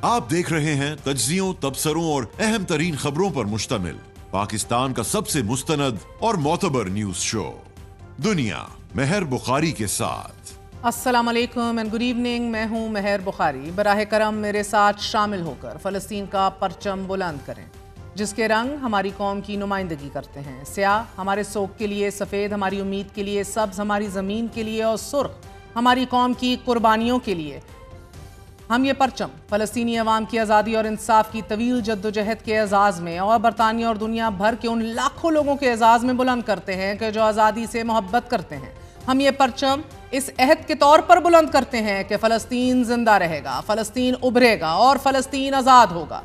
آپ دیکھ رہے ہیں تجزیوں، تبصروں اور اہم ترین خبروں پر مشتمل پاکستان کا سب سے مستند اور معتبر نیوز شو دنیا مہر بخاری کے ساتھ۔ السلام علیکم اینڈ گڈ ایوننگ، میں ہوں مہر بخاری۔ براہ کرم میرے ساتھ شامل ہو کر فلسطین کا پرچم بلند کریں جس کے رنگ ہماری قوم کی نمائندگی کرتے ہیں۔ سیاہ ہمارے سوگ کے لیے، سفید ہماری امید کے لیے، سبز ہماری زمین کے لیے اور سرخ ہماری قوم کی قربانیوں کے لیے۔ ہم یہ پرچم فلسطینی عوام کی آزادی اور انصاف کی طویل جدوجہد کے اعزاز میں اور برطانیہ اور دنیا بھر کے ان لاکھوں لوگوں کے اعزاز میں بلند کرتے ہیں کہ جو آزادی سے محبت کرتے ہیں۔ ہم یہ پرچم اس عہد کے طور پر بلند کرتے ہیں کہ فلسطین زندہ رہے گا، فلسطین ابھرے گا اور فلسطین آزاد ہوگا۔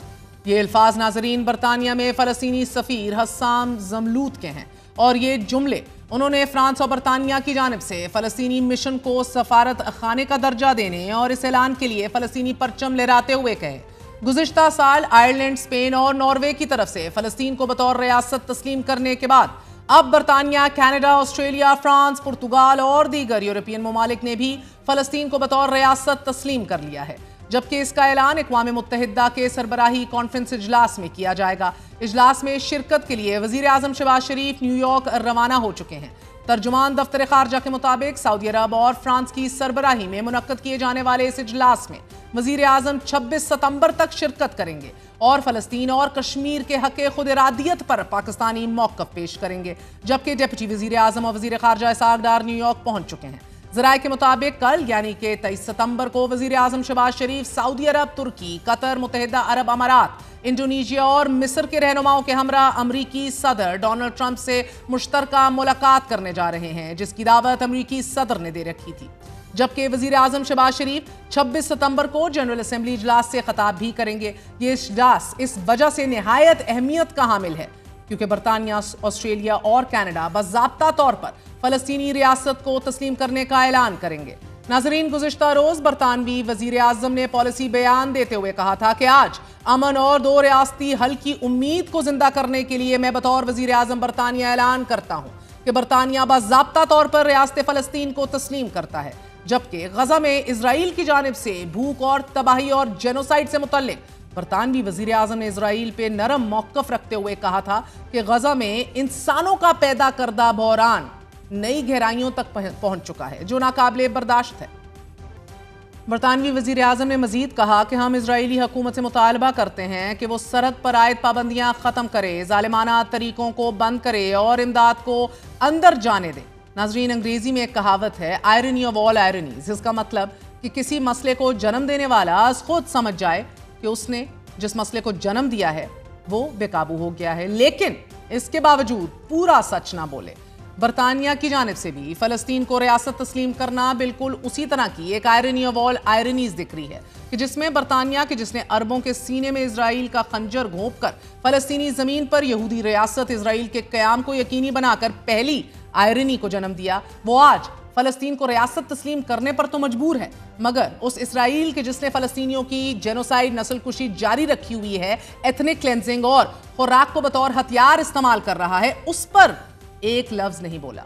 یہ الفاظ ناظرین برطانیہ میں فلسطینی سفیر حسام زملوت کے ہیں، اور یہ جملے انہوں نے فرانس اور برطانیہ کی جانب سے فلسطینی مشن کو سفارت خانے کا درجہ دینے اور اس اعلان کے لیے فلسطینی پرچم لہراتے ہوئے کہے۔ گزشتہ سال آئرلینڈ، اسپین اور ناروے کی طرف سے فلسطین کو بطور ریاست تسلیم کرنے کے بعد اب برطانیہ، کینیڈا، آسٹریلیا، فرانس، پرتگال اور دیگر یورپین ممالک نے بھی فلسطین کو بطور ریاست تسلیم کر لیا ہے، جبکہ اس کا اعلان اقوام متحدہ کے سربراہی کانفرنس اجلاس میں کیا جائے گا۔ اجلاس میں شرکت کے لیے وزیر اعظم شہباز شریف نیو یارک روانہ ہو چکے ہیں۔ ترجمان دفتر خارجہ کے مطابق سعودی عرب اور فرانس کی سربراہی میں منعقد کیے جانے والے اس اجلاس میں وزیر اعظم 26 ستمبر تک شرکت کریں گے اور فلسطین اور کشمیر کے حق خود ارادیت پر پاکستانی موقف پیش کریں گے، جبکہ ڈپٹی وزیر اعظم اور وزیر خارجہ اسحاق ڈار نیو یارک پہنچ چکے ہیں۔ ذرائع کے مطابق کل یعنی کہ 23 ستمبر کو وزیر اعظم شہباز شریف سعودی عرب، ترکی، قطر، متحدہ عرب امارات، انڈونیشیا اور مصر کے رہنماؤں کے ہمراہ امریکی صدر ڈونلڈ ٹرمپ سے مشترکہ ملاقات کرنے جا رہے ہیں، جس کی دعوت امریکی صدر نے دے رکھی تھی، جبکہ وزیر اعظم شہباز شریف 26 ستمبر کو جنرل اسمبلی اجلاس سے خطاب بھی کریں گے۔ یہ اجلاس اس وجہ سے نہایت اہمیت کا حامل ہے کیونکہ برطانیہ، آسٹریلیا اور کینیڈا باضابطہ طور پر فلسطینی ریاست کو تسلیم کرنے کا اعلان کریں گے۔ ناظرین، گزشتہ روز برطانوی وزیر اعظم نے پالیسی بیان دیتے ہوئے کہا تھا کہ آج امن اور دو ریاستی حل کی امید کو زندہ کرنے کے لیے میں بطور وزیر اعظم برطانیہ اعلان کرتا ہوں کہ برطانیہ باضابطہ طور پر ریاست فلسطین کو تسلیم کرتا ہے، جبکہ غزہ میں اسرائیل کی جانب سے بھوک اور تباہی اور جینوسائیڈ سے متعلق برطانوی وزیر اعظم نے اسرائیل پہ نرم موقف رکھتے ہوئے کہا تھا کہ غزہ میں انسانوں کا پیدا کردہ بحران نئی گہرائیوں تک پہنچ چکا ہے جو ناقابل برداشت ہے۔ برطانوی وزیر اعظم نے مزید کہا کہ ہم اسرائیلی حکومت سے مطالبہ کرتے ہیں کہ وہ سرحد پر عائد پابندیاں ختم کرے، ظالمانہ طریقوں کو بند کرے اور امداد کو اندر جانے دے۔ ناظرین، انگریزی میں ایک کہاوت ہے آئرنی آف آل آئرنیز، اس کا مطلب کہ کسی مسئلے کو جنم دینے والا خود سمجھ جائے کہ اس نے جس مسئلے کو جنم دیا ہے وہ بے قابو ہو گیا ہے، لیکن اس کے باوجود پورا سچ نہ بولے۔ برطانیہ کی جانب سے بھی فلسطین کو ریاست تسلیم کرنا بالکل اسی طرح کی ایک آئرنی آف آل آئرنیز دکھ رہی ہے کہ جس میں برطانیہ کے جس نے عربوں کے سینے میں اسرائیل کا خنجر گھونپ کر فلسطینی زمین پر یہودی ریاست اسرائیل کے قیام کو یقینی بنا کر پہلی آئرنی کو جنم دیا، وہ آج فلسطین کو ریاست تسلیم کرنے پر تو مجبور ہے، مگر اس اسرائیل کے جس نے فلسطینیوں کی جینوسائیڈ، نسل کشی جاری رکھی ہوئی ہے، ایتھنک کلینزنگ اور خوراک کو بطور ہتھیار استعمال کر رہا ہے، اس پر ایک لفظ نہیں بولا۔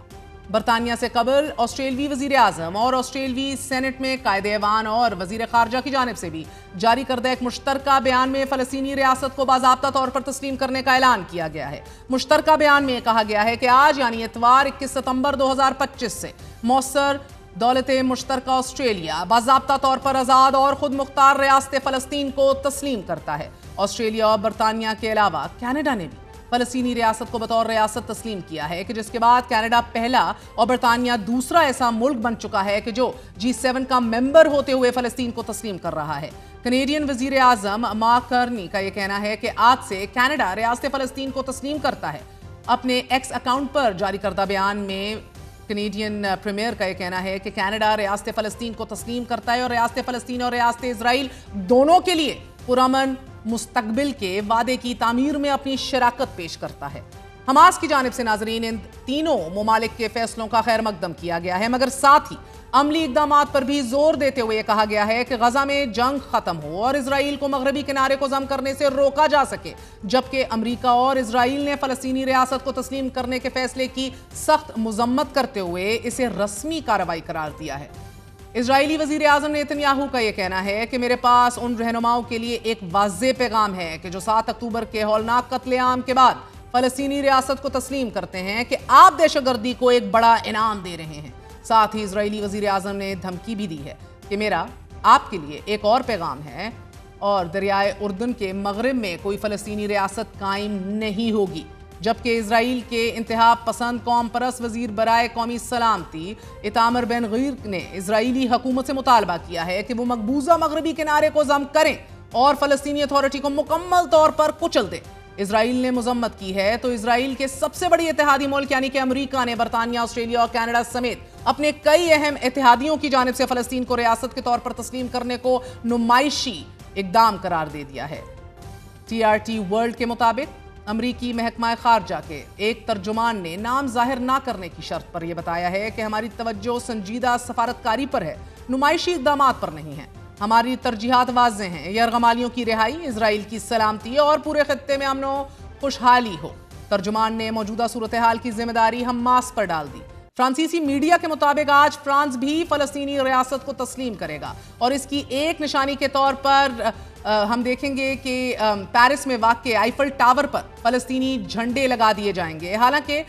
برطانیہ سے قبل آسٹریلوی وزیر اعظم اور آسٹریلوی سینٹ میں قائد ایوان اور وزیر خارجہ کی جانب سے بھی جاری کردہ ایک مشترکہ بیان میں فلسطینی ریاست کو باضابطہ طور پر تسلیم کرنے کا اعلان کیا گیا ہے۔ مشترکہ بیان میں کہا گیا ہے کہ آج یعنی اتوار 21 ستمبر 2025 سے مؤثر دولت مشترکہ آسٹریلیا باضابطہ طور پر آزاد اور خود مختار ریاست فلسطین کو تسلیم کرتا ہے۔ آسٹریلیا اور برطانیہ کے علاوہ کینیڈا نے بھی فلسطینی ریاست کو بطور ریاست تسلیم کیا ہے کہ جس کے بعد کینیڈا پہلا اور برطانیہ دوسرا ایسا ملک بن چکا ہے کہ جو G7 کا ممبر ہوتے ہوئے فلسطین کو تسلیم کر رہا ہے۔ کینیڈین وزیر اعظم مارک کرنی کا یہ کہنا ہے کہ آج سے کینیڈا ریاست فلسطین کو تسلیم کرتا ہے۔ اپنے ایکس اکاؤنٹ پر جاری کردہ بیان میں کینیڈین پریمیئر کا یہ کہنا ہے کہ کینیڈا ریاست فلسطین کو تسلیم کرتا ہے اور ریاست فلسطین اور ریاست اسرائیل دونوں کے لیے پرامن مستقبل کے وعدے کی تعمیر میں اپنی شراکت پیش کرتا ہے۔ حماس کی جانب سے ناظرین ان تینوں ممالک کے فیصلوں کا خیر مقدم کیا گیا ہے، مگر ساتھ ہی عملی اقدامات پر بھی زور دیتے ہوئے کہا گیا ہے کہ غزہ میں جنگ ختم ہو اور اسرائیل کو مغربی کنارے کو ضم کرنے سے روکا جا سکے، جبکہ امریکہ اور اسرائیل نے فلسطینی ریاست کو تسلیم کرنے کے فیصلے کی سخت مذمت کرتے ہوئے اسے رسمی کارروائی قرار دیا ہے۔ اسرائیلی وزیر اعظم نیتنیاہو کا یہ کہنا ہے کہ میرے پاس ان رہنماؤں کے لیے ایک واضح پیغام ہے کہ جو 7 اکتوبر کے ہولناک قتل عام کے بعد فلسطینی ریاست کو تسلیم کرتے ہیں کہ آپ دہشت گردی کو ایک بڑا انعام دے رہے ہیں۔ ساتھ ہی اسرائیلی وزیر اعظم نے دھمکی بھی دی ہے کہ میرا آپ کے لیے ایک اور پیغام ہے اور دریائے اردن کے مغرب میں کوئی فلسطینی ریاست قائم نہیں ہوگی۔ جبکہ اسرائیل کے انتہا پسند قوم پرست وزیر برائے قومی سلامتی ایتامر بن غویر نے اسرائیلی حکومت سے مطالبہ کیا ہے کہ وہ مقبوضہ مغربی کنارے کو ضم کریں اور فلسطینی اتھارٹی کو مکمل طور پر کچل دیں۔ اسرائیل نے مذمت کی ہے تو اسرائیل کے سب سے بڑی اتحادی ملک یعنی کہ امریکہ نے برطانیہ، آسٹریلیا اور کینیڈا سمیت اپنے کئی اہم اتحادیوں کی جانب سے فلسطین کو ریاست کے طور پر تسلیم کرنے کو نمائشی اقدام قرار دے دیا ہے۔ TRT ورلڈ کے مطابق امریکی محکمہ خارجہ کے ایک ترجمان نے نام ظاہر نہ کرنے کی شرط پر یہ بتایا ہے کہ ہماری توجہ سنجیدہ سفارتکاری پر ہے، نمائشی اقدامات پر نہیں ہے۔ ہماری ترجیحات واضح ہیں، یرغمالیوں کی رہائی، اسرائیل کی سلامتی اور پورے خطے میں امن و خوشحالی ہو۔ ترجمان نے موجودہ صورتحال کی ذمہ داری حماس پر ڈال دی۔ فرانسیسی میڈیا کے مطابق آج فرانس بھی فلسطینی ریاست کو تسلیم کرے گا اور اس کی ایک نشانی کے طور پر ہم دیکھیں گے کہ پیرس میں واقع آئیفل ٹاور پر فلسطینی جھنڈے لگا دیے جائیں گے۔ حالانکہ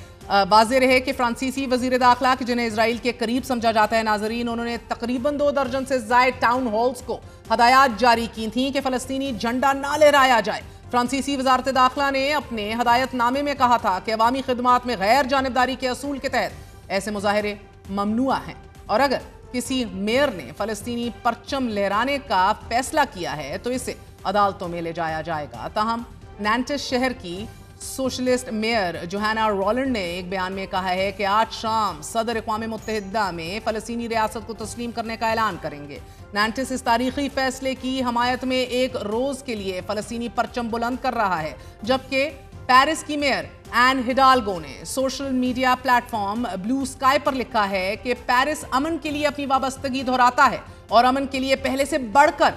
واضح رہے کہ فرانسیسی وزیر داخلہ جنہیں اسرائیل کے قریب سمجھا جاتا ہے ناظرین، انہوں نے تقریباً 2 درجن سے زائد ٹاؤن ہالز کو ہدایات جاری کی تھیں کہ فلسطینی جھنڈا نہ لہرایا جائے۔ فرانسیسی وزارت داخلہ نے اپنے ہدایت نامے میں کہا تھا کہ عوامی خدمات میں غیر جانبداری کے اصول کے تحت ایسے مظاہرے ممنوع ہیں اور اگر کسی میئر نے فلسطینی پرچم لہرانے کا فیصلہ کیا ہے تو اسے عدالتوں میں لے جایا جائے گا۔ تاہم نینٹس شہر کی سوشلسٹ میئر جوہانا رولنڈ نے ایک بیان میں کہا ہے کہ آج شام صدر اقوام متحدہ میں فلسطینی ریاست کو تسلیم کرنے کا اعلان کریں گے۔ نینٹس اس تاریخی فیصلے کی حمایت میں ایک روز کے لیے فلسطینی پرچم بلند کر رہا ہے، جبکہ پیرس کی میئر این ہڈالگو نے سوشل میڈیا پلیٹ فارم بلو اسکائی پر لکھا ہے کہ پیرس امن کے لیے اپنی وابستگی دہراتا ہے اور امن کے لیے پہلے سے بڑھ کر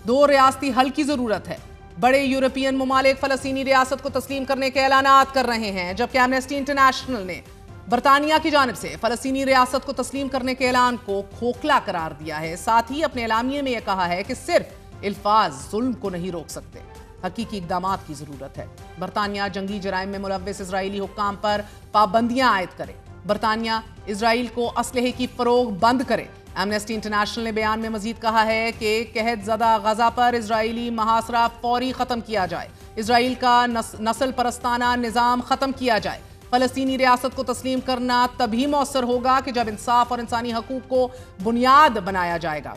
2 ریاستی حل کی ضرورت ہے۔ بڑے یورپین ممالک فلسطینی ریاست کو تسلیم کرنے کے اعلانات کر رہے ہیں، جبکہ ایمنسٹی انٹرنیشنل نے برطانیہ کی جانب سے فلسطینی ریاست کو تسلیم کرنے کے اعلان کو کھوکھلا قرار دیا ہے۔ ساتھ ہی اپنے اعلامیے میں یہ کہا ہے کہ صرف الفاظ ظلم کو نہیں روک سکتے، حقیقی اقدامات کی ضرورت ہے۔ برطانیہ جنگی جرائم میں ملوث اسرائیلی حکام پر پابندیاں عائد کرے، برطانیہ اسرائیل کو اسلحے کی فروخت بند کرے۔ ایمنسٹی انٹرنیشنل نے بیان میں مزید کہا ہے کہ قحط زدہ غزہ پر اسرائیلی محاصرہ فوری ختم کیا جائے، اسرائیل کا نسل پرستانہ نظام ختم کیا جائے۔ فلسطینی ریاست کو تسلیم کرنا تبھی مؤثر ہوگا کہ جب انصاف اور انسانی حقوق کو بنیاد بنایا جائے گا۔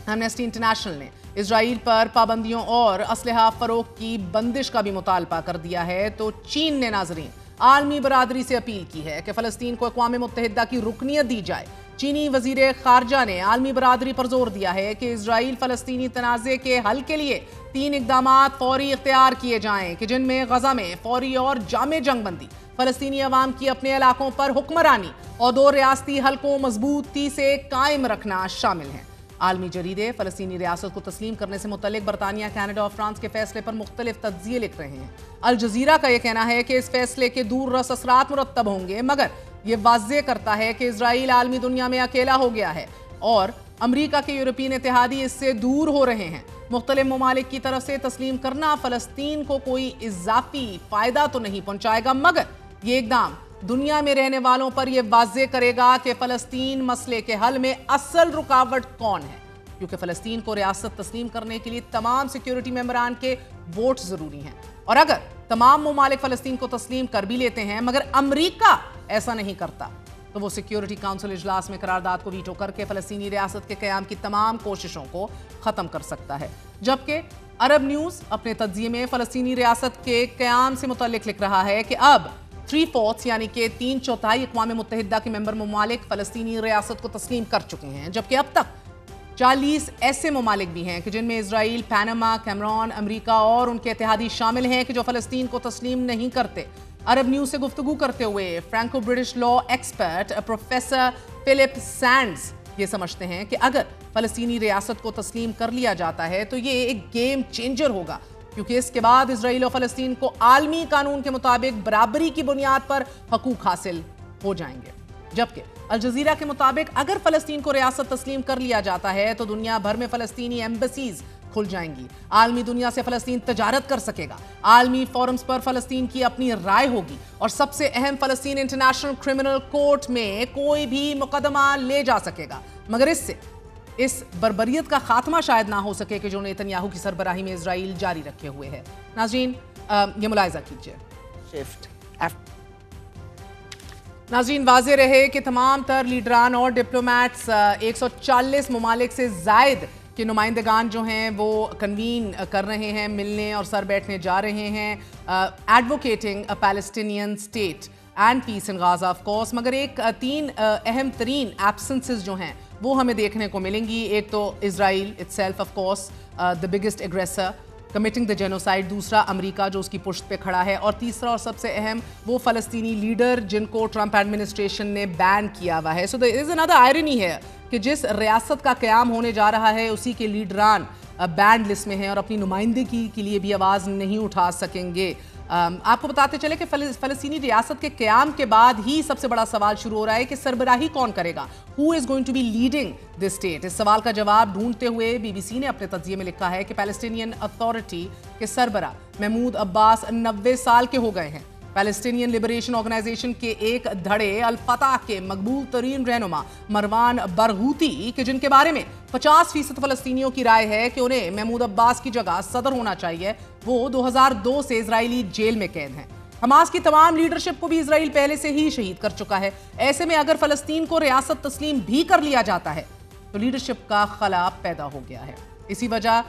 ایمنسٹی انٹرنیشنل نے اسرائیل پر پابندیوں اور اسلحہ فروخت کی بندش کا بھی مطالبہ کر دیا ہے تو چین نے ناظرین عالمی برادری سے اپیل کی ہے کہ فلسطین کو اقوام متحدہ کی رکنیت دی جائے۔ چینی وزیر خارجہ نے عالمی برادری پر زور دیا ہے کہ اسرائیل فلسطینی تنازع کے حل کے لیے 3 اقدامات فوری اختیار کیے جائیں کہ جن میں غزہ میں فوری اور جامع جنگ بندی، فلسطینی عوام کی اپنے علاقوں پر حکمرانی اور 2 ریاستی حل کو مضبوطی سے قائم رکھنا شامل ہیں۔ عالمی جریدے فلسطینی ریاست کو تسلیم کرنے سے متعلق برطانیہ، کینیڈا اور فرانس کے فیصلے پر مختلف تجزیے لکھ رہے ہیں۔ الجزیرہ کا یہ کہنا ہے کہ اس فیصلے کے دور رس اثرات مرتب ہوں گے، مگر یہ واضح کرتا ہے کہ اسرائیل عالمی دنیا میں اکیلا ہو گیا ہے اور امریکہ کے یورپین اتحادی اس سے دور ہو رہے ہیں۔ مختلف ممالک کی طرف سے تسلیم کرنا فلسطین کو کوئی اضافی فائدہ تو نہیں پہنچائے گا، مگر یہ اقدام دنیا میں رہنے والوں پر یہ واضح کرے گا کہ فلسطین مسئلے کے حل میں اصل رکاوٹ کون ہے، کیونکہ فلسطین کو ریاست تسلیم کرنے کے لیے تمام سیکیورٹی ممبران کے ووٹ ضروری ہیں، اور اگر تمام ممالک فلسطین کو تسلیم کر بھی لیتے ہیں مگر امریکہ ایسا نہیں کرتا تو وہ سیکیورٹی کونسل اجلاس میں قرارداد کو ویٹو کر کے فلسطینی ریاست کے قیام کی تمام کوششوں کو ختم کر سکتا ہے۔ جبکہ عرب نیوز اپنے تجزیے میں فلسطینی ریاست کے قیام سے متعلق لکھ رہا ہے کہ اب 3/4 یعنی کہ 3/4 اقوام متحدہ کے ممبر ممالک فلسطینی ریاست کو تسلیم کر چکے ہیں، جبکہ اب تک 40 ایسے ممالک بھی ہیں کہ جن میں اسرائیل، پیناما، کیمرون، امریکہ اور ان کے اتحادی شامل ہیں کہ جو فلسطین کو تسلیم نہیں کرتے۔ عرب نیوز سے گفتگو کرتے ہوئے Franco British law expert professor flip sends یہ سمجھتے ہیں کہ اگر فلسطینی ریاست کو تسلیم کر لیا جاتا ہے تو یہ ایک گیم چینجر ہوگا، کیونکہ اس کے بعد اسرائیل و فلسطین کو عالمی قانون کے مطابق برابری کی بنیاد پر حقوق حاصل ہو جائیں گے۔ جبکہ الجزیرہ کے مطابق اگر فلسطین کو ریاست تسلیم کر لیا جاتا ہے تو دنیا بھر میں فلسطینی ایمبیسیز کھل جائیں گی، عالمی دنیا سے فلسطین تجارت کر سکے گا، عالمی فورمز پر فلسطین کی اپنی رائے ہوگی، اور سب سے اہم فلسطین انٹرنیشنل کرمنل کورٹ میں کوئی بھی مقدمہ لے جا سکے گا۔ مگر اس سے اس بربریت کا خاتمہ شاید نہ ہو سکے کہ جو نیتن یاہو کی سربراہی میں اسرائیل جاری رکھے ہوئے ہے۔ ناظرین یہ ملاحظہ کیجئے۔ ناظرین واضح رہے کہ تمام تر لیڈران اور ڈپلومیٹس 140 ممالک سے زائد کے نمائندگان جو ہیں وہ کنوین کر رہے ہیں، ملنے اور سر بیٹھنے جا رہے ہیں، advocating Palestinian state and peace in غازہ of course. مگر ایک تین اہم ترین ایبسنسز جو ہیں وہ ہمیں دیکھنے کو ملیں گی۔ ایک تو اسرائیل it self of course the biggest aggressor committing the genocide، دوسرا امریکہ جو اس کی پشت پہ کھڑا ہے، اور تیسرا اور سب سے اہم وہ فلسطینی لیڈر جن کو ٹرمپ ایڈمنسٹریشن نے بین کیا ہوا ہے۔ So there is another irony ہے کہ جس ریاست کا قیام ہونے جا رہا ہے اسی کے لیڈران بینڈ لسٹ میں ہیں اور اپنی نمائندگی کے لیے بھی آواز نہیں اٹھا سکیں گے۔ آپ کو بتاتے چلے کہ فلسطینی ریاست کے قیام کے بعد ہی سب سے بڑا سوال شروع ہو رہا ہے کہ سربراہی کون کرے گا، who is going to be leading this state۔ اس سوال کا جواب ڈھونڈتے ہوئے بی بی سی نے اپنے تجزیے میں لکھا ہے کہ پیلسٹینین اتھارٹی کے سربراہ محمود عباس 90 سال کے ہو گئے ہیں۔ پیلسٹینین لبریشن آرگنائزیشن کے ایک دھڑے الفتح کے مقبول ترین رہنما مروان برغوثی کہ جن کے بارے میں 50% فلسطینیوں کی رائے ہے کہ انہیں محمود عباس کی جگہ صدر ہونا چاہیے، وہ 2002 سے اسرائیلی جیل میں قید ہیں۔ حماس کی تمام لیڈرشپ کو بھی اسرائیل پہلے سے ہی شہید کر چکا ہے۔ ایسے میں اگر فلسطین کو ریاست تسلیم بھی کر لیا جاتا ہے تو لیڈرشپ کا خلا پیدا ہو گیا ہے۔ اسی وجہ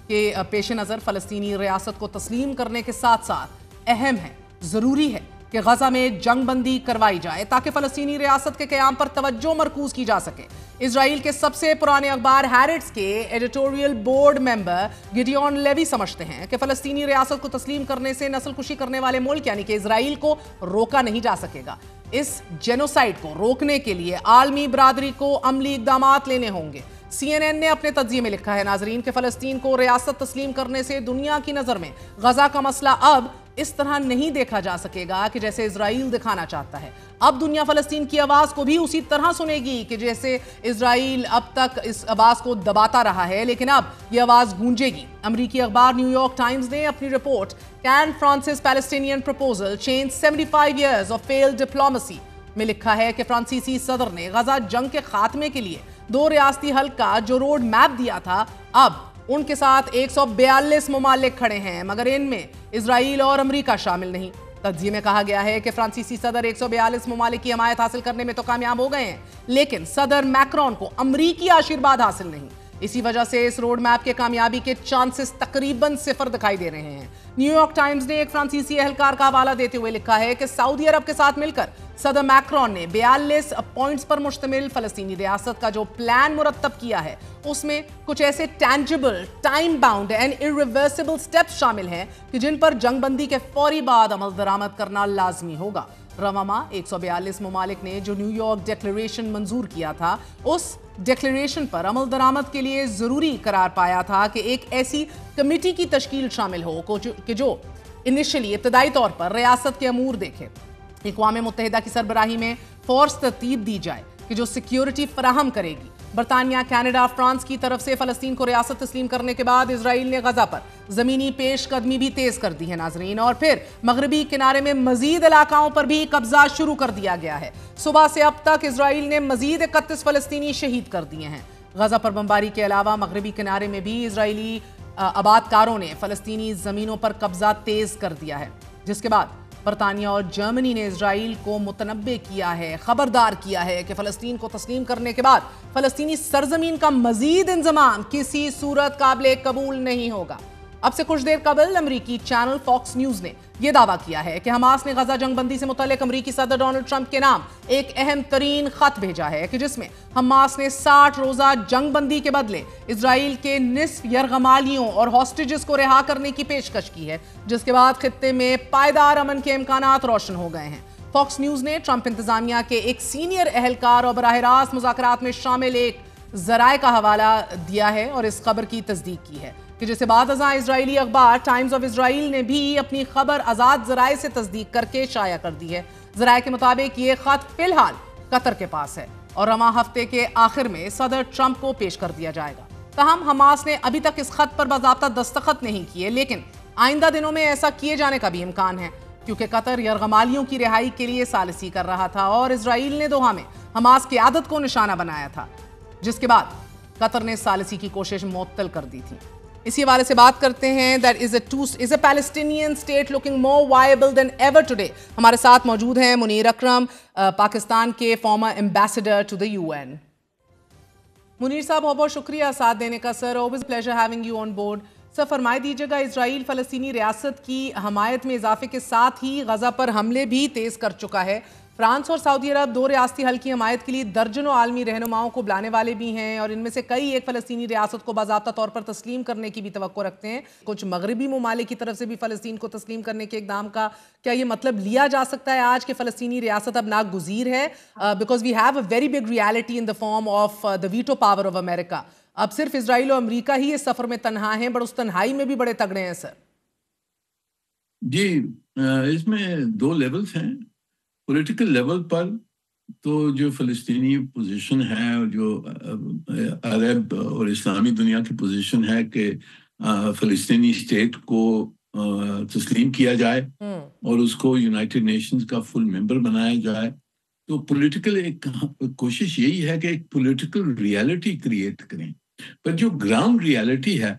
کے پیش نظر فلسطینی ریاست کو تسلیم کرنے کے ساتھ ساتھ اہم ہے، ضروری ہے کہ غزہ میں جنگ بندی کروائی جائے تاکہ فلسطینی ریاست کے قیام پر توجہ مرکوز کی جا سکے۔ اسرائیل کے سب سے پرانے اخبار ہیرٹس کے ایڈیٹوریل بورڈ ممبر گڈیون لیوی سمجھتے ہیں کہ فلسطینی ریاست کو تسلیم کرنے سے نسل کشی کرنے والے ملک یعنی کہ اسرائیل کو روکا نہیں جا سکے گا۔ اس جینوسائیڈ کو روکنے کے لیے عالمی برادری کو عملی اقدامات لینے ہوں گے۔ سی این این نے اپنے تجزیے میں لکھا ہے ناظرین کہ فلسطین کو ریاست تسلیم کرنے سے دنیا کی نظر میں غزہ کا مسئلہ اب اس طرح نہیں دیکھا جا سکے گا کہ جیسے اسرائیل دکھانا چاہتا ہے۔ اب دنیا فلسطین کی آواز کو بھی اسی طرح سنے گی کہ جیسے اسرائیل اب تک اس آواز کو دباتا رہا ہے، لیکن اب یہ آواز گونجے گی۔ امریکی اخبار نیو یارک ٹائمز نے اپنی report can Francis Palestinian proposal change 75 years of failed diplomacy میں لکھا ہے کہ فرانسیسی صدر نے غزہ جنگ کے خاتمے کے لیے 2 ریاستی حل کا جو روڈ میپ دیا تھا اب ان کے ساتھ 142 ممالک کھڑے ہیں، مگر ان میں اسرائیل اور امریکہ شامل نہیں۔ تجزیے میں کہا گیا ہے کہ فرانسیسی صدر 142 ممالک کی حمایت حاصل کرنے میں تو کامیاب ہو گئے ہیں، لیکن صدر میکرون کو امریکی آشیرواد حاصل نہیں۔ اسی وجہ سے اس روڈ میپ کے کامیابی کے چانسز تقریباً 0 دکھائی دے رہے ہیں۔ نیو یارک ٹائمز نے ایک فرانسیسی اہلکار کا حوالہ دیتے ہوئے لکھا ہے کہ سعودی عرب کے ساتھ مل کر صدر میکرون نے 42 پوائنٹس پر مشتمل فلسطینی ریاست کا جو پلان مرتب کیا ہے اس میں کچھ ایسے tangible, time bound and irreversible steps شامل ہیں کہ جن پر جنگ بندی کے فوری بعد عمل درآمد کرنا لازمی ہوگا۔ رواں ماہ 142 ممالک نے جو نیو یارک ڈیکلیریشن منظور کیا تھا اس ڈیکلیریشن پر عمل درآمد کے لیے ضروری قرار پایا تھا کہ ایک ایسی کمیٹی کی تشکیل شامل ہو کہ جو انیشلی ابتدائی طور پر ریاست کے امور دیکھے۔ اقوام متحدہ کی سربراہی میں فورس ترتیب دی جائے کہ جو سیکیورٹی فراہم کرے گی۔ برطانیہ، کینیڈا، فرانس کی طرف سے فلسطین کو ریاست تسلیم کرنے کے بعد اسرائیل نے غزہ پر زمینی پیش قدمی بھی تیز کر دی ہے ناظرین، اور پھر مغربی کنارے میں مزید علاقوں پر بھی قبضہ شروع کر دیا گیا ہے۔ صبح سے اب تک اسرائیل نے مزید 31 فلسطینی شہید کر دیے ہیں۔ غزہ پر بمباری کے علاوہ مغربی کنارے میں بھی اسرائیلی آبادکاروں نے فلسطینی زمینوں پر قبضہ تیز کر دیا ہے، جس کے بعد برطانیہ اور جرمنی نے اسرائیل کو متنبع کیا ہے، خبردار کیا ہے کہ فلسطین کو تسلیم کرنے کے بعد فلسطینی سرزمین کا مزید انضمام کسی صورت قابل قبول نہیں ہوگا۔ اب سے کچھ دیر قبل امریکی چینل فاکس نیوز نے یہ دعویٰ کیا ہے کہ حماس نے غزہ جنگ بندی سے متعلق امریکی صدر ڈونلڈ ٹرمپ کے نام ایک اہم ترین خط بھیجا ہے کہ جس میں حماس نے 60 روزہ جنگ بندی کے بدلے اسرائیل کے نصف یرغمالیوں اور ہاسٹیجز کو رہا کرنے کی پیشکش کی ہے، جس کے بعد خطے میں پائیدار امن کے امکانات روشن ہو گئے ہیں۔ فاکس نیوز نے ٹرمپ انتظامیہ کے ایک سینئر اہلکار اور براہ راست مذاکرات میں شامل ایک ذرائع کا حوالہ دیا ہے اور اس خبر کی تصدیق کی ہے کہ جسے بعد ازاں اسرائیلی اخبار ٹائمز آف اسرائیل نے بھی اپنی خبر آزاد ذرائع سے تصدیق کر کے شائع کر دی ہے۔ ذرائع کے مطابق یہ خط فی الحال قطر کے پاس ہے اور رواں ہفتے کے آخر میں صدر ٹرمپ کو پیش کر دیا جائے گا. تاہم حماس نے ابھی تک اس خط پر باضابطہ دستخط نہیں کیے، لیکن آئندہ دنوں میں ایسا کیے جانے کا بھی امکان ہے، کیونکہ قطر یرغمالیوں کی رہائی کے لیے ثالثی کر رہا تھا اور اسرائیل نے دوحہ میں حماس کی عادت کو نشانہ بنایا تھا، جس کے بعد قطر نے ثالثی کی کوشش معطل کر دی تھی. اسی حوالے سے بات کرتے ہیں. That is a Palestinian state looking more viable than ever today. ہمارے ساتھ موجود ہیں منیر اکرم، پاکستان کے former ambassador to the UN. Munir صاحب بہت بہت شکریہ ساتھ دینے کا سر. always pleasure having you on board. سر فرمائے دیجیے گا، اسرائیل فلسطینی ریاست کی حمایت میں اضافے کے ساتھ ہی غزہ پر حملے بھی تیز کر چکا ہے. فرانس اور سعودی عرب دو ریاستی حل کی حمایت کے لیے درجنوں عالمی رہنماؤں کو بلانے والے بھی ہیں، اور ان میں سے کئی ایک فلسطینی ریاست کو باضابطہ طور پر تسلیم کرنے کی بھی توقع رکھتے ہیں. کچھ مغربی ممالک کی طرف سے بھی فلسطین کو تسلیم کرنے کے اقدام کا کیا یہ مطلب لیا جا سکتا ہے آج کہ فلسطینی ریاست اب ناگزیر ہے؟ Because we have a very big reality in the form of the veto power of America. اب صرف اسرائیل اور امریکہ ہی اس سفر میں تنہا ہیں، بٹ اس تنہائی میں بھی بڑے تگڑے ہیں سر. جی، اس میں دو لیولز ہیں. پولیٹیکل لیول پر تو جو فلسطینی پوزیشن ہے، جو عرب اور اسلامی دنیا کی پوزیشن ہے کہ فلسطینی اسٹیٹ کو تسلیم کیا جائے اور اس کو یونائٹڈ نیشنز کا فل ممبر بنایا جائے، تو پولیٹیکل ایک کوشش یہی ہے کہ ایک پولیٹیکل ریالٹی کریٹ کریں. پر جو گراؤنڈ ریالٹی ہے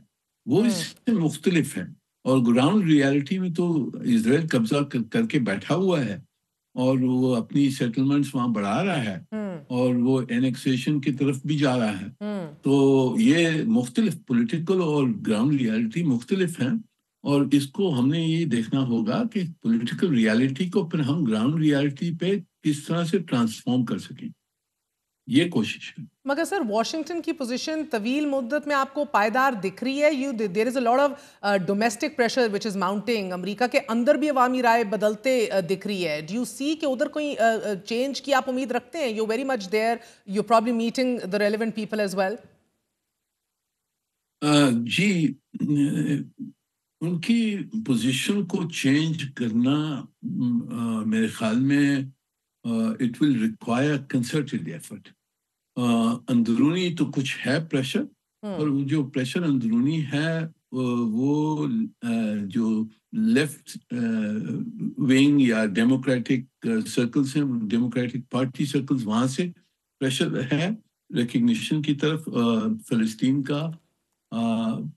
وہ اس سے مختلف ہے، اور گراؤنڈ ریالٹی میں تو اسرائیل قبضہ کر کے بیٹھا ہوا ہے اور وہ اپنی سیٹلمنٹس وہاں بڑھا رہا ہے اور وہ اینیکسیشن کی طرف بھی جا رہا ہے. تو یہ مختلف پولیٹیکل اور گراؤنڈ ریالٹی مختلف ہیں، اور اس کو ہم نے یہ دیکھنا ہوگا کہ پولیٹیکل ریالٹی کو پھر ہم گراؤنڈ ریالٹی پہ کس طرح سے ٹرانسفارم کر سکیں، یہ کوشش ہے. مگر سر واشنگٹن کی پوزیشن طویل مدت میں آپ کو پائیدار دکھ رہی ہے؟ دیر از اے lot of domestic pressure which is mounting. امریکہ کے اندر بھی عوامی رائے بدلتے دکھ رہی ہے. ڈو یو سی کہ ادھر کوئی چینج کی آپ امید رکھتے ہیں؟ You very much there, you probably meeting the relevant people as well. جی، ان کی پوزیشن کو چینج کرنا میرے خیال میں اٹ ول ریکوائر کنسرٹڈ ایفرٹ. اندرونی تو کچھ ہے پریشر، اور جو پریشر اندرونی ہے وہ جو لیفٹ ونگ یا ڈیموکریٹک سرکلز ہیں، ڈیموکریٹک پارٹی سرکلز، وہاں سے پریشر ہے ریکگنیشن کی طرف فلسطین کا.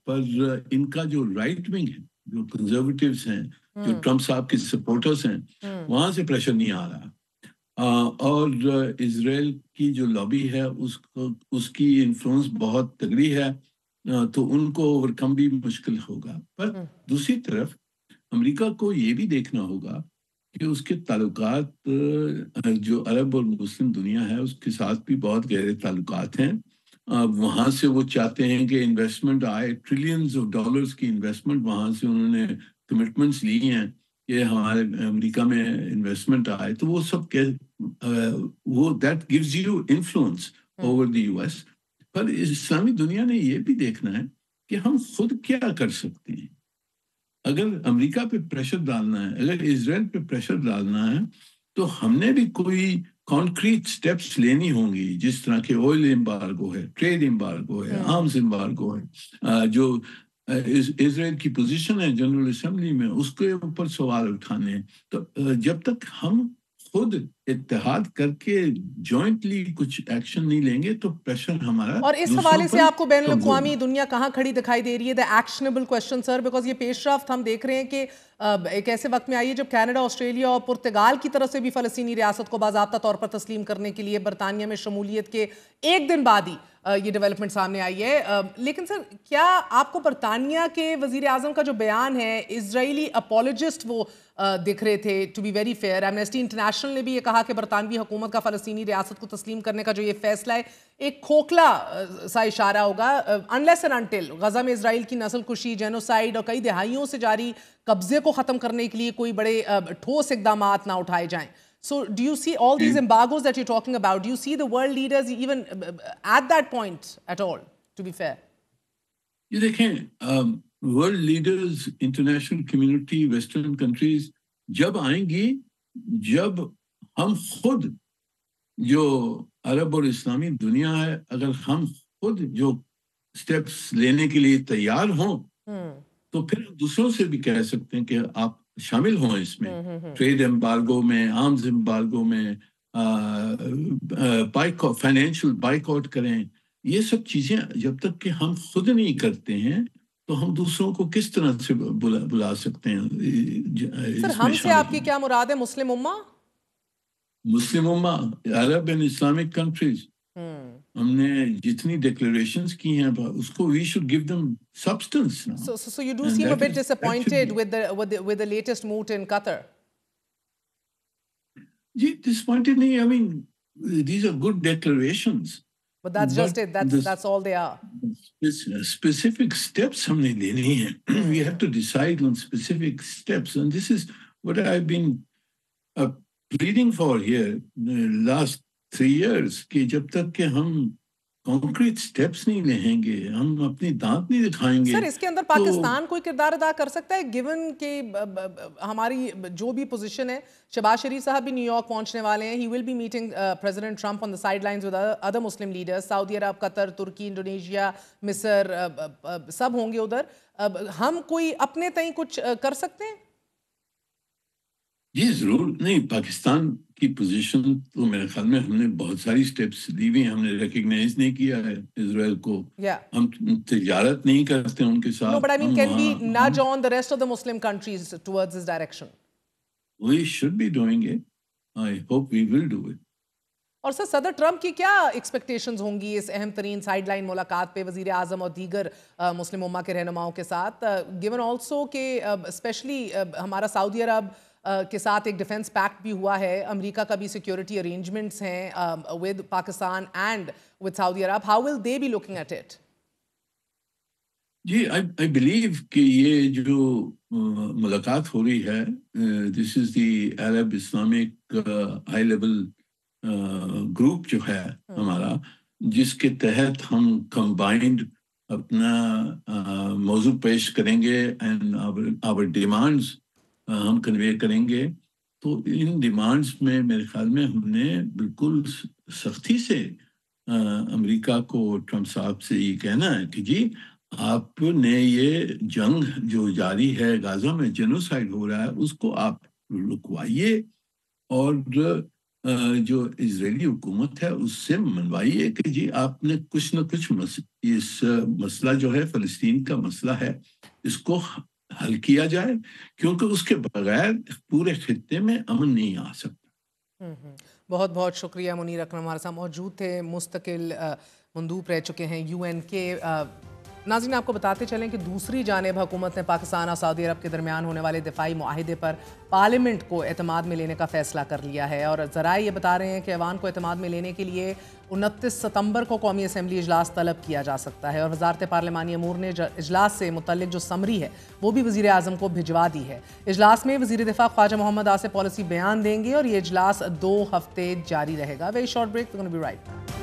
پر ان کا جو رائٹ ونگ ہے، جو کنزرویٹیوز ہیں، جو ٹرمپ صاحب کے سپورٹرز ہیں، وہاں سے پریشر نہیں آ رہا. اور اسرائیل کی جو لابی ہے اس کی انفلوئنس بہت تگڑی ہے، تو ان کو اوورکم بھی مشکل ہوگا. پر دوسری طرف امریکہ کو یہ بھی دیکھنا ہوگا کہ اس کے تعلقات جو عرب اور مسلم دنیا ہے اس کے ساتھ بھی بہت گہرے تعلقات ہیں. وہاں سے وہ چاہتے ہیں کہ انویسٹمنٹ آئے، ٹریلینز آف ڈالرز کی انویسٹمنٹ وہاں سے انہوں نے کمٹمنٹس لی ہیں کہ ہمارے امریکہ میں انویسٹمنٹ آئے. تو وہ سب وہ that gives you influence over the U S. پر اسلامی دنیا نے یہ بھی دیکھنا ہے کہ ہم خود کیا کر سکتے ہیں. اگر امریکہ پہ پریشر ڈالنا ہے، اگر اسرائیل پہ پریشر ڈالنا ہے، تو ہم نے بھی کوئی کانکریٹ سٹیپس لینی ہوں گی، جس طرح کہ آئل ایمبارگو ہے، ٹریڈ ایمبارگو ہے، آرمز ایمبارگو ہے. جو اسرائیل کی پوزیشن ہے جنرل اسمبلی میں، اس کے اوپر سوال اٹھانے ہیں. تو جب تک ہم خود اتحاد کر کے جوائنٹلی کچھ ایکشن نہیں لیں گے تو پریشر ہمارا. اور اس حوالے سے آپ کو بین الاقوامی دنیا کہاں کھڑی دکھائی دے رہی ہے؟ دا ایکشنیبل کوسچن سر، بیکاز یہ پیش رفت ہم دیکھ رہے ہیں کہ ایک ایسے وقت میں آئی ہے جب کینیڈا، آسٹریلیا اور پرتگال کی طرف سے بھی فلسطینی ریاست کو باضابطہ طور پر تسلیم کرنے کے لیے برطانیہ میں شمولیت کے ایک دن بعد ہی یہ ڈیولپمنٹ سامنے آئی ہے. لیکن سر کیا آپ کو برطانیہ کے وزیر اعظم کا جو بیان ہے، اسرائیلی اپولوجسٹ وہ دکھ رہے تھے to be very fair. Amnesty International نے بھی یہ کہا کہ برطانوی حکومت کا فلسطینی ریاست کو تسلیم کرنے کا جو یہ فیصلہ ہے ایک کھوکھلا سا اشارہ ہوگا انلیس اینڈ انٹل غزہ میں اسرائیل کی نسل کشی، جینوسائیڈ اور کئی دہائیوں سے جاری قبضے کو ختم کرنے کے لیے کوئی بڑے ٹھوس اقدامات نہ اٹھائے جائیں. So do you see all these embargoes that you're talking about? Do you see the world leaders even at that point at all, to be fair? یہ دیکھیں، world leaders, international community, western countries جب آئیں گی، جب ہم خود جو عرب اور اسلامی دنیا ہے، اگر ہم خود جو سٹیپس لینے کے لیے تیار ہوں تو پھر دوسروں سے بھی کہہ سکتے ہیں کہ آپ شامل ہوں اس میں، ٹریڈ ایمبارگو میں، آرمز ایمبارگو میں، فائنینشیل بائک آؤٹ کریں. یہ سب چیزیں جب تک کہ ہم خود نہیں کرتے ہیں تو ہم دوسروں کو کس طرح سے بلا سکتے ہیں؟ سر ہم سے آپ کی کیا مراد ہے؟ مسلم امہ؟ مسلم امہ، عرب اینڈ اسلامک کنٹریز. ہم نے جتنی ڈیکلریشنز کی ہیں اس کو we should give them substance now. So you do seem a bit disappointed with the latest mood in Qatar. G disappointed نہیں. I mean these are good declarations. But that's just it. That's all they are. Specific steps ہم نے لینے ہیں. We have to decide on specific steps, and this is what I've been pleading for here the last 3 years, کہ جب تک کہ ہم concrete steps نہیں لیں گے، ہم اپنی دانت نہیں دکھائیں گے. سر اس کے اندر پاکستان کوئی کردار ادا کر سکتا ہے گیون کہ ہماری جو بھی پوزیشن ہے؟ شہباز شریف صاحب بھی نیو یارک پہنچنے والے ہیں. ہی will be meeting president Trump on the side lines with other Muslim leaders. Saudi Arab, Qatar, Turkey, Indonesia, مصر سب ہوں گے ادھر. ہم کوئی اپنے تئیں کچھ کر سکتے ہیں؟ جی ضرور. نہیں، پاکستان کی پوزیشن تو میرے خیال میں ہم نے بہت ساری سٹیپس لی ہوئی ہیں. ہم نے ریکگنائز نہیں کیا ہے اسرائیل کو. ہم تجارت نہیں کرتے ان کے ساتھ. No, but I mean, can we nudge on the rest of the Muslim countries towards this direction? We should be doing it. I hope we will do it. اور سر صدر ٹرمپ کی کیا ایکسپیکٹیشنز ہوں گی اس اہم ترین سائڈ لائن ملاقات پہ وزیر اعظم اور دیگر مسلم امہ کے رہنماؤں کے ساتھ، گیون آلسو کہ اسپیشلی ہمارا سعودی عرب کے ساتھ ایک ڈیفنس پیکٹ بھی ہوا ہے، امریکہ کا بھی سیکیورٹی ارینجمنٹس ہیں with Pakistan and with Saudi Arab. How will they be looking at it? جی آئی بلیو کہ یہ جو ملاقات ہو رہی ہے، this is the Arab Islamic high level group جو ہے ہمارا، جس کے تحت ہم کمبائنڈ اپنا موضوع پیش کریں گے اینڈ آور ڈیمانڈز ہم کنوے کریں گے. تو ان ڈیمانڈز میں میرے خیال میں ہم نے بالکل سختی سے امریکہ کو، ٹرمپ صاحب سے یہ کہنا ہے کہ جی آپ نے یہ جنگ جو جاری ہے غزہ میں، جینوسائیڈ ہو رہا ہے، اس کو آپ رکوائیے اور جو اسرائیلی حکومت ہے اس سے منوائیے کہ جی آپ نے کچھ نہ کچھ اس مسئلہ جو ہے فلسطین کا مسئلہ ہے اس کو حل کیا جائے، کیونکہ اس کے بغیر پورے خطے میں امن نہیں آ سکتا. بہت بہت شکریہ. منیر اکرم ہمارے ساتھ موجود تھے، مستقل مندوب رہ چکے ہیں UN کے. ناظرین آپ کو بتاتے چلیں کہ دوسری جانب حکومت نے پاکستان اور سعودی عرب کے درمیان ہونے والے دفاعی معاہدے پر پارلیمنٹ کو اعتماد میں لینے کا فیصلہ کر لیا ہے، اور ذرائع یہ بتا رہے ہیں کہ ایوان کو اعتماد میں لینے کے لیے 29 ستمبر کو قومی اسمبلی اجلاس طلب کیا جا سکتا ہے. اور وزارت پارلیمانی امور نے اجلاس سے متعلق جو سمری ہے وہ بھی وزیر اعظم کو بھجوا دی ہے. اجلاس میں وزیر دفاع خواجہ محمد آصف پالیسی بیان دیں گے اور یہ اجلاس 2 ہفتے جاری رہے گا. Very short break, we're going to be right back.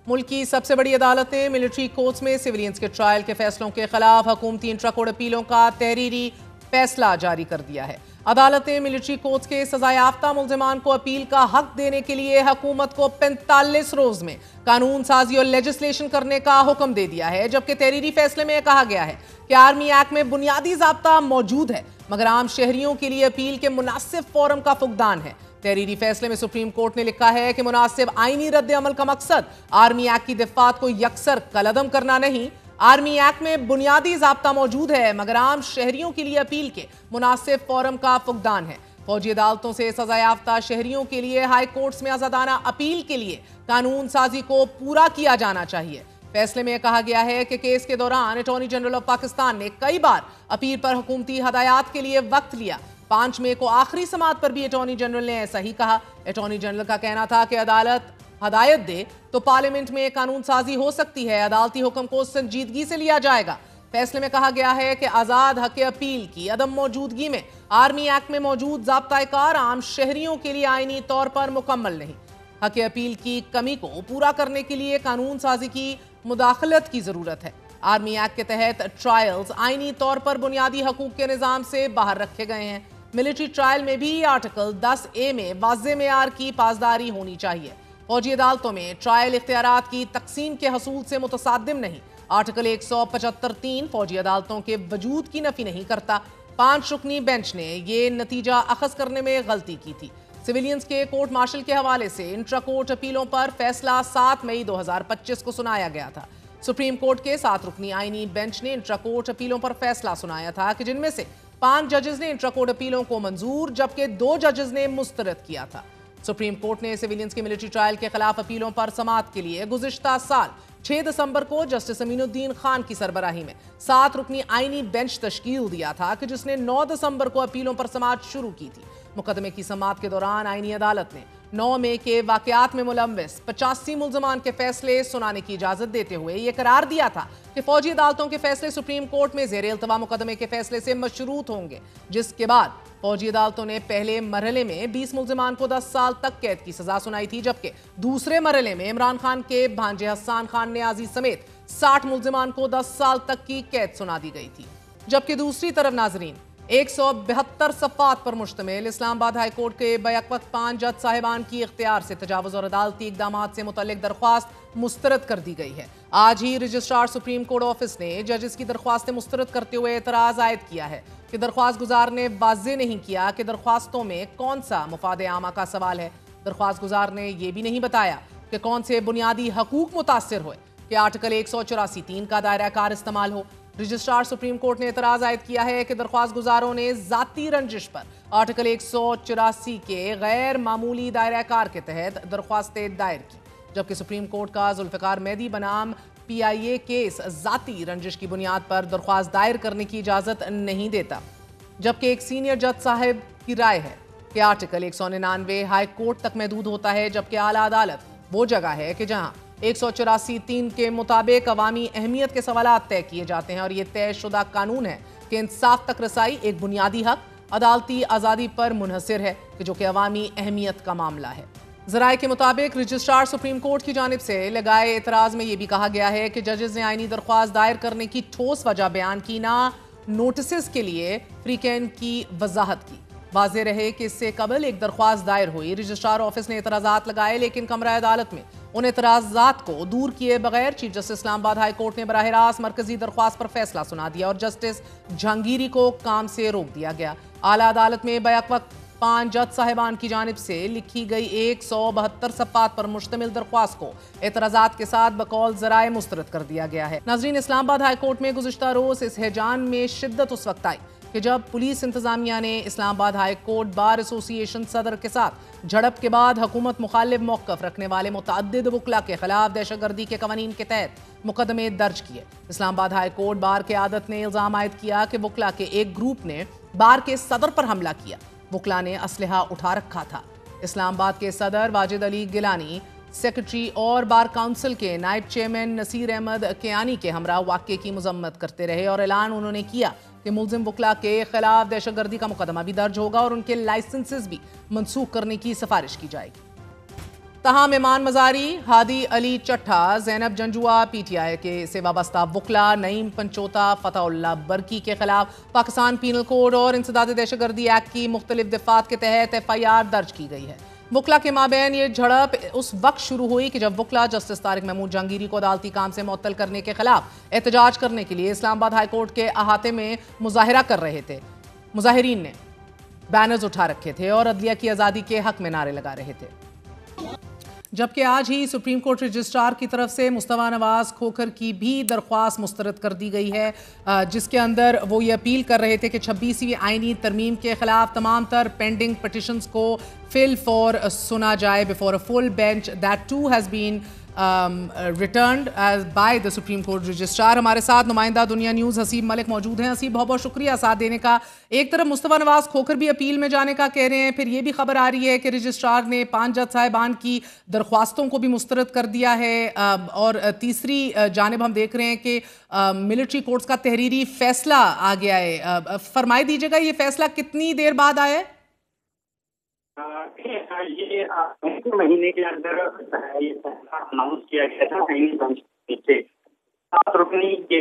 ملک کی سب سے بڑی عدالت نے ملٹری کورٹس میں سیولینز کے ٹرائل کے فیصلوں کے خلاف حکومتی انٹرا کوڈ اپیلوں کا تحریری فیصلہ جاری کر دیا ہے. عدالت نے ملٹری کورٹس کے سزا یافتہ ملزمان کو اپیل کا حق دینے کے لیے حکومت کو 45 روز میں قانون سازی اور لیجسلیشن کرنے کا حکم دے دیا ہے، جبکہ تحریری فیصلے میں کہا گیا ہے کہ آرمی ایکٹ میں بنیادی ضابطہ موجود ہے مگر عام شہریوں کے لیے اپیل کے مناسب فورم کا فقدان ہے. تحریری فیصلے میں سپریم کورٹ نے لکھا ہے کہ مناسب آئینی رد عمل کا مقصد آرمی ایکٹ کی دفعات کو یکسر کالعدم کرنا نہیں. آرمی ایکٹ میں بنیادی ضابطہ موجود ہے مگر عام شہریوں کے لیے اپیل کے مناسب فورم کا فقدان ہے. فوجی عدالتوں سے سزا یافتہ شہریوں کے لیے ہائی کورٹس میں آزادانہ اپیل کے لیے قانون سازی کو پورا کیا جانا چاہیے. فیصلے میں کہا گیا ہے کہ کیس کے دوران اٹارنی جنرل آف پاکستان نے کئی بار اپیل پر حکومتی ہدایات کے لیے وقت لیا. 5 مئی کو آخری سماعت پر بھی اٹارنی جنرل نے ایسا ہی کہا. اٹارنی جنرل کا کہنا تھا کہ عدالت ہدایت دے تو پارلیمنٹ میں قانون سازی ہو سکتی ہے، عدالتی حکم کو سنجیدگی سے لیا جائے گا. فیصلے میں کہا گیا ہے کہ آزاد حق اپیل کی عدم موجودگی میں آرمی ایکٹ میں موجود ضابطۂ کار عام شہریوں کے لیے آئینی طور پر مکمل نہیں. حق اپیل کی کمی کو پورا کرنے کے لیے قانون سازی کی مداخلت کی ضرورت ہے. آرمی ایکٹ کے تحت ٹرائلز آئینی طور پر بنیادی حقوق کے نظام سے باہر رکھے گئے ہیں۔ ملٹری ٹرائل میں بھی آرٹیکل 10A میں واضح معیار کی پاسداری ہونی چاہیے۔ فوجی عدالتوں میں ٹرائل اختیارات کی تقسیم کے حصول سے متصادم نہیں۔ آرٹیکل 175(3) فوجی عدالتوں کے وجود کی نفی نہیں کرتا۔ 5 رکنی بینچ نے یہ نتیجہ اخذ کرنے میں غلطی کی تھی۔ سویلینز کے کورٹ مارشل کے حوالے سے انٹرا کورٹ اپیلوں پر فیصلہ 7 مئی 2025 کو سنایا گیا تھا۔ سپریم کورٹ کے 7 رکنی آئینی بینچ نے انٹرا کورٹ اپیلوں پر فیصلہ سنایا تھا کہ جن میں سے 5 ججز نے انٹرا کورٹ اپیلوں کو منظور جبکہ 2 ججز نے مسترد کیا تھا۔ سپریم کورٹ نے سویلینز کی ملٹری ٹرائل کے خلاف اپیلوں پر سماعت کے لیے گزشتہ سال 6 دسمبر کو جسٹس امین الدین خان کی سربراہی میں 7 رکنی آئینی بینچ تشکیل دیا تھا کہ جس نے 9 دسمبر کو اپیلوں پر سماعت شروع کی تھی۔ مقدمے کی سماعت کے دوران آئینی عدالت نے 9 مئی کے واقعات میں ملوث 85 ملزمان کے فیصلے سنانے کی اجازت دیتے ہوئے یہ قرار دیا تھا کہ فوجی عدالتوں کے فیصلے سپریم کورٹ میں زیر التوا مقدمے کے فیصلے سے مشروط ہوں گے، جس کے بعد فوجی عدالتوں نے پہلے مرحلے میں 20 ملزمان کو 10 سال تک قید کی سزا سنائی تھی، جبکہ دوسرے مرحلے میں عمران خان کے بھانجے حسان خان نیازی سمیت 60 ملزمان کو 10 سال تک کی قید سنا دی گئی تھی۔ جبکہ دوسری طرف ناظرین 172 صفحات پر مشتمل اسلام آباد ہائی کورٹ کے بیک وقت 5 جج صاحبان کی اختیار سے تجاوز اور عدالتی اقدامات سے متعلق درخواست مسترد کر دی گئی ہے۔ آج ہی رجسٹرار سپریم کورٹ آفس نے ججز کی درخواستیں مسترد کرتے ہوئے اعتراض عائد کیا ہے کہ درخواست گزار نے واضح نہیں کیا کہ درخواستوں میں کون سا مفاد عامہ کا سوال ہے۔ درخواست گزار نے یہ بھی نہیں بتایا کہ کون سے بنیادی حقوق متاثر ہوئے کہ آرٹیکل 184(3) کا دائرہ کار استعمال ہو۔ رجسٹرار سپریم کورٹ نے اعتراض عائد کیا ہے کہ درخواست گزاروں نے ذاتی رنجش پر آرٹیکل 184 کے غیر معمولی دائرہ کار کے تحت درخواستیں دائر کی، جبکہ سپریم کورٹ کا ذوالفقار مہدی بنام PIA کیس ذاتی رنجش کی بنیاد پر درخواست دائر کرنے کی اجازت نہیں دیتا۔ جبکہ ایک سینئر جج صاحب کی رائے ہے کہ آرٹیکل 199 ہائی کورٹ تک محدود ہوتا ہے، جبکہ اعلیٰ عدالت وہ جگہ ہے کہ جہاں 184(3) کے مطابق عوامی اہمیت کے سوالات طے کیے جاتے ہیں، اور یہ طے شدہ قانون ہے کہ انصاف تک رسائی ایک بنیادی حق عدالتی آزادی پر منحصر ہے کہ جو کہ عوامی اہمیت کا معاملہ ہے۔ ذرائع کے مطابق رجسٹرار سپریم کورٹ کی جانب سے لگائے اعتراض میں یہ بھی کہا گیا ہے کہ ججز نے آئینی درخواست دائر کرنے کی ٹھوس وجہ بیان کی، نہ نوٹسز کے لیے فریقین کی وضاحت کی۔ واضح رہے کہ اس سے قبل ایک درخواست دائر ہوئی، رجسٹرار آفس نے اعتراضات لگائے، لیکن کمرہ عدالت میں ان اعتراضات کو دور کیے بغیر چیف جسٹس اسلام آباد ہائی کورٹ نے براہ راست مرکزی درخواست پر فیصلہ سنا دیا اور جسٹس جہانگیری کو کام سے روک دیا گیا۔ اعلیٰ عدالت میں بیک وقت 5 جج صاحبان کی جانب سے لکھی گئی 172 صفحات پر مشتمل درخواست کو اعتراضات کے ساتھ بقول ذرائع مسترد کر دیا گیا ہے۔ ناظرین، اسلام آباد ہائی کورٹ میں گزشتہ روز اس ہیجان میں شدت اس وقت آئی کہ جب پولیس انتظامیہ نے اسلام آباد ہائی کورٹ بار ایسوسی ایشن صدر کے ساتھ جھڑپ کے بعد حکومت مخالف موقف رکھنے والے متعدد وکلاء کے خلاف دہشت گردی کے قوانین کے تحت مقدمے درج کیے۔ اسلام آباد ہائی کورٹ بار کے عادت نے الزام عائد کیا کہ وکلاء کے ایک گروپ نے بار کے صدر پر حملہ کیا۔ وکلاء نے اسلحہ اٹھا رکھا تھا۔ اسلام آباد کے صدر واجد علی گیلانی، سیکرٹری اور بار کونسل کے نائب چیئرمین نصیر احمد کیانی کے ہمراہ واقعے کی مذمت کرتے رہے اور اعلان انہوں نے کیا کہ ملزم وکلاء کے خلاف دہشت گردی کا مقدمہ بھی درج ہوگا اور ان کے لائسنسز بھی منسوخ کرنے کی سفارش کی جائے گی۔ تاہم ایمان مزاری، ہادی علی چٹھا، زینب جنجوا، PTI کے سے وابستہ وکلاء، نعیم پنچوتا، فتح اللہ برکی کے خلاف پاکستان پینل کوڈ اور انسداد دہشت گردی ایکٹ کی مختلف دفعات کے تحت FIR درج کی گئی ہے۔ وکلاء کے مابین یہ جھڑپ اس وقت شروع ہوئی کہ جب وکلاء جسٹس طارق محمود جہانگیری کو عدالتی کام سے معطل کرنے کے خلاف احتجاج کرنے کے لیے اسلام آباد ہائی کورٹ کے احاطے میں مظاہرہ کر رہے تھے۔ مظاہرین نے بینرز اٹھا رکھے تھے اور عدلیہ کی آزادی کے حق میں نعرے لگا رہے تھے۔ جبکہ آج ہی سپریم کورٹ رجسٹرار کی طرف سے مصطفیٰ نواز کھوکھر کی بھی درخواست مسترد کر دی گئی ہے، جس کے اندر وہ یہ اپیل کر رہے تھے کہ 26ویں آئینی ترمیم کے خلاف تمام تر پینڈنگ پٹیشنز کو فل فور سنا جائے before a full bench that to has been returned by the supreme court registrar. ہمارے ساتھ نمائندہ دنیا نیوز حسیب ملک موجود ہیں۔ حسیب، بہت بہت شکریہ ساتھ دینے کا۔ ایک طرف مصطفیٰ نواز کھوکھر بھی اپیل میں جانے کا کہہ رہے ہیں، پھر یہ بھی خبر آ رہی ہے کہ رجسٹرار نے 5 جج صاحبان کی درخواستوں کو بھی مسترد کر دیا ہے، اور تیسری جانب ہم دیکھ رہے ہیں کہ ملٹری کورٹس کا تحریری فیصلہ آ گیا ہے۔ فرمائی دیجیے گا یہ فیصلہ کتنی دیر بعد آیا ہے؟ یہ مہینے کے اندر یہ فیصلہ اناؤنس کیا گیا تھا آئینی بینچ سے 7 رکنی کے